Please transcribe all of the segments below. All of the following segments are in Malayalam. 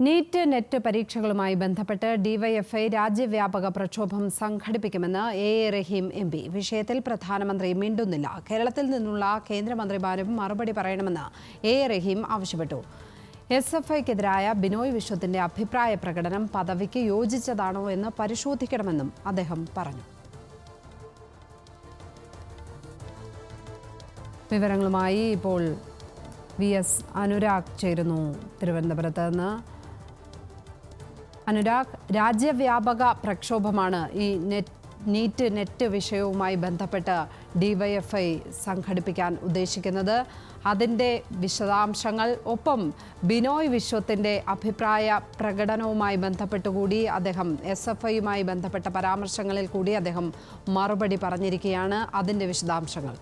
നീറ്റ് നെറ്റ് പരീക്ഷകളുമായി ബന്ധപ്പെട്ട് ഡിവൈഎഫ്ഐ രാജ്യവ്യാപക പ്രക്ഷോഭം സംഘടിപ്പിക്കുമെന്ന് എ റഹീം എം.പി. വിഷയത്തിൽ പ്രധാനമന്ത്രി മിണ്ടുന്നില്ല. കേരളത്തിൽ നിന്നുള്ള കേന്ദ്രമന്ത്രിമാരും മറുപടി പറയണമെന്ന് എ റഹീം ആവശ്യപ്പെട്ടു. എസ്എഫ്ഐക്കെതിരായ ബിനോയ് വിശ്വത്തിന്റെ അഭിപ്രായ പ്രകടനം പദവിക്ക് യോജിച്ചതാണോ എന്ന് പരിശോധിക്കണമെന്നും അദ്ദേഹം പറഞ്ഞു. വിവരങ്ങളുമായി ഇപ്പോൾ വി.എസ്. അനുരാഗ് ചേരുന്നു തിരുവനന്തപുരത്ത് നിന്ന്. അനുരാഗ്, രാജ്യവ്യാപക പ്രക്ഷോഭമാണ് ഈ നീറ്റ് നെറ്റ് വിഷയവുമായി ബന്ധപ്പെട്ട് ഡിവൈഎഫ്ഐ സംഘടിപ്പിക്കാൻ ഉദ്ദേശിക്കുന്നത്. അതിൻ്റെ വിശദാംശങ്ങൾ, ഒപ്പം ബിനോയ് വിശ്വത്തിൻ്റെ അഭിപ്രായ പ്രകടനവുമായി ബന്ധപ്പെട്ടുകൂടി അദ്ദേഹം എസ്എഫ്ഐയുമായി ബന്ധപ്പെട്ട പരാമർശങ്ങളിൽ കൂടി അദ്ദേഹം മറുപടി പറഞ്ഞിരിക്കുകയാണ്. അതിൻ്റെ വിശദാംശങ്ങൾ.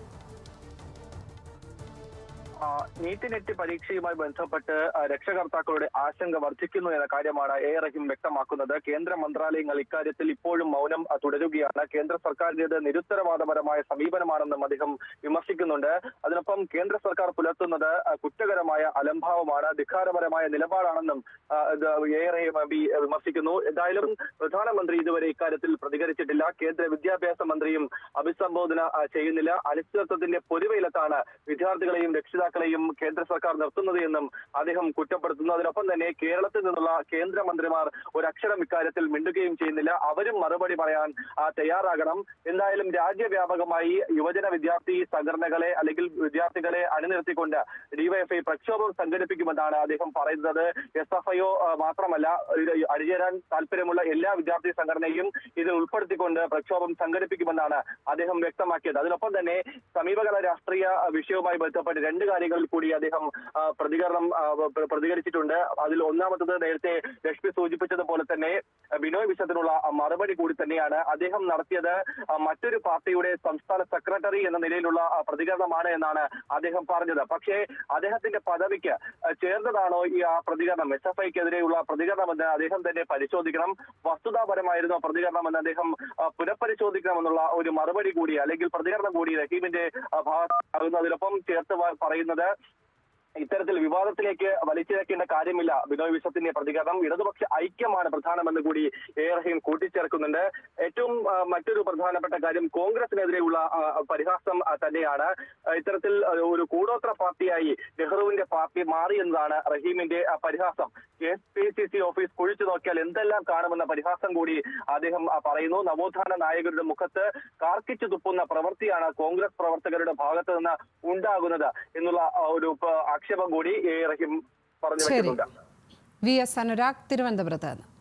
നീറ്റ് നെറ്റ് പരീക്ഷയുമായി ബന്ധപ്പെട്ട് രക്ഷകർത്താക്കളുടെ ആശങ്ക വർദ്ധിക്കുന്നു എന്ന കാര്യമാണ് എ റഹീം വ്യക്തമാക്കുന്നത്. കേന്ദ്ര മന്ത്രാലയങ്ങൾ ഇക്കാര്യത്തിൽ ഇപ്പോഴും മൗനം തുടരുകയാണ്. കേന്ദ്ര സർക്കാരിന്റേത് നിരുത്തരവാദപരമായ സമീപനമാണെന്നും അദ്ദേഹം വിമർശിക്കുന്നുണ്ട്. അതിനൊപ്പം കേന്ദ്ര സർക്കാർ പുലർത്തുന്നത് കുറ്റകരമായ അലംഭാവമാണ്, ധിക്കാരപരമായ നിലപാടാണെന്നും എ റഹീം വിമർശിക്കുന്നു. എന്തായാലും പ്രധാനമന്ത്രി ഇതുവരെ ഇക്കാര്യത്തിൽ പ്രതികരിച്ചിട്ടില്ല. കേന്ദ്ര വിദ്യാഭ്യാസ മന്ത്രിയും അഭിസംബോധന ചെയ്യുന്നില്ല. അനിശ്ചിതത്വത്തിന്റെ പൊരുവയിലത്താണ് വിദ്യാർത്ഥികളെയും രക്ഷിതാക്കളെയും കേന്ദ്ര സർക്കാർ നിർത്തുന്നത് എന്നും അദ്ദേഹം കുറ്റപ്പെടുത്തുന്നു. അതിനൊപ്പം തന്നെ കേരളത്തിൽ നിന്നുള്ള കേന്ദ്രമന്ത്രിമാർ ഒരക്ഷരം ഇക്കാര്യത്തിൽ മിണ്ടുകയും ചെയ്യുന്നില്ല. അവരും മറുപടി പറയാൻ തയ്യാറാകണം. എന്തായാലും രാജ്യവ്യാപകമായി യുവജന വിദ്യാർത്ഥി സംഘടനകളെ അല്ലെങ്കിൽ വിദ്യാർത്ഥികളെ അണിനിർത്തിക്കൊണ്ട് ഡിവൈഎഫ്ഐ പ്രക്ഷോഭം സംഘടിപ്പിക്കുമെന്നാണ് അദ്ദേഹം പറയുന്നത്. എസ്എഫ്ഐയോ മാത്രമല്ല, അണിചേരാൻ താല്പര്യമുള്ള എല്ലാ വിദ്യാർത്ഥി സംഘടനയും ഇതിൽ ഉൾപ്പെടുത്തിക്കൊണ്ട് പ്രക്ഷോഭം സംഘടിപ്പിക്കുമെന്നാണ് അദ്ദേഹം വ്യക്തമാക്കിയത്. അതിനൊപ്പം തന്നെ സമീപകാല രാഷ്ട്രീയ വിഷയവുമായി ബന്ധപ്പെട്ട് രണ്ട് കാര്യങ്ങളിൽ കൂടി അദ്ദേഹം പ്രതികരിച്ചിട്ടുണ്ട്. അതിൽ ഒന്നാമത്തത് നേരത്തെ ലക്ഷ്മി സൂചിപ്പിച്ചതുപോലെ തന്നെ ബിനോയ് വിശ്വത്തിനുള്ള മറുപടി കൂടി തന്നെയാണ്. അദ്ദേഹം നടത്തിയത് മറ്റൊരു പാർട്ടിയുടെ സംസ്ഥാന സെക്രട്ടറി എന്ന നിലയിലുള്ള പ്രതികരണമാണ് എന്നാണ് അദ്ദേഹം പറഞ്ഞത്. പക്ഷേ അദ്ദേഹത്തിന്റെ പദവിക്ക് ചേർന്നതാണോ ഈ പ്രതികരണം, എസ്എഫ്ഐക്കെതിരെയുള്ള പ്രതികരണമെന്ന് അദ്ദേഹം തന്നെ പരിശോധിക്കണം. വസ്തുതാപരമായിരുന്നോ പ്രതികരണമെന്ന് അദ്ദേഹം പുനഃപരിശോധിക്കണമെന്നുള്ള ഒരു മറുപടി കൂടി അല്ലെങ്കിൽ പ്രതികരണം കൂടി റഹീമിന്റെ ഭാഗത്തുനിന്നതിനൊപ്പം ചേർത്ത് പറയുന്നത് ഇത്തരത്തിൽ വിവാദത്തിലേക്ക് വലിച്ചിഴക്കേണ്ട കാര്യമില്ല. ബിനോയ് വിശ്വത്തിന്റെ പ്രതികരണം ഇടതുപക്ഷ ഐക്യമാണ് പ്രധാനമെന്ന് കൂടി എ റഹീം കൂട്ടിച്ചേർക്കുന്നുണ്ട്. ഏറ്റവും മറ്റൊരു പ്രധാനപ്പെട്ട കാര്യം കോൺഗ്രസിനെതിരെയുള്ള പരിഹാസം തന്നെയാണ്. ഇത്തരത്തിൽ ഒരു കൂടോത്ര പാർട്ടിയായി നെഹ്റുവിന്റെ പാർട്ടി മാറി എന്നതാണ് റഹീമിന്റെ പരിഹാസം. KPCC ഓഫീസ് കുഴിച്ചു നോക്കിയാൽ എന്തെല്ലാം കാണുമെന്ന പരിഹാസം കൂടി അദ്ദേഹം പറയുന്നു. നവോത്ഥാന നായകരുടെ മുഖത്ത് കാർക്കിച്ചു തുപ്പുന്ന പ്രവൃത്തിയാണ് കോൺഗ്രസ് പ്രവർത്തകരുടെ ഭാഗത്ത് നിന്ന് ഉണ്ടാകുന്നത് എന്നുള്ള ഒരു ആക്ഷേപം കൂടി എ റഹീം പറഞ്ഞു വെച്ചിട്ടുണ്ട്. വി.എസ്. അനുരാഗ്, തിരുവനന്തപുരത്ത്.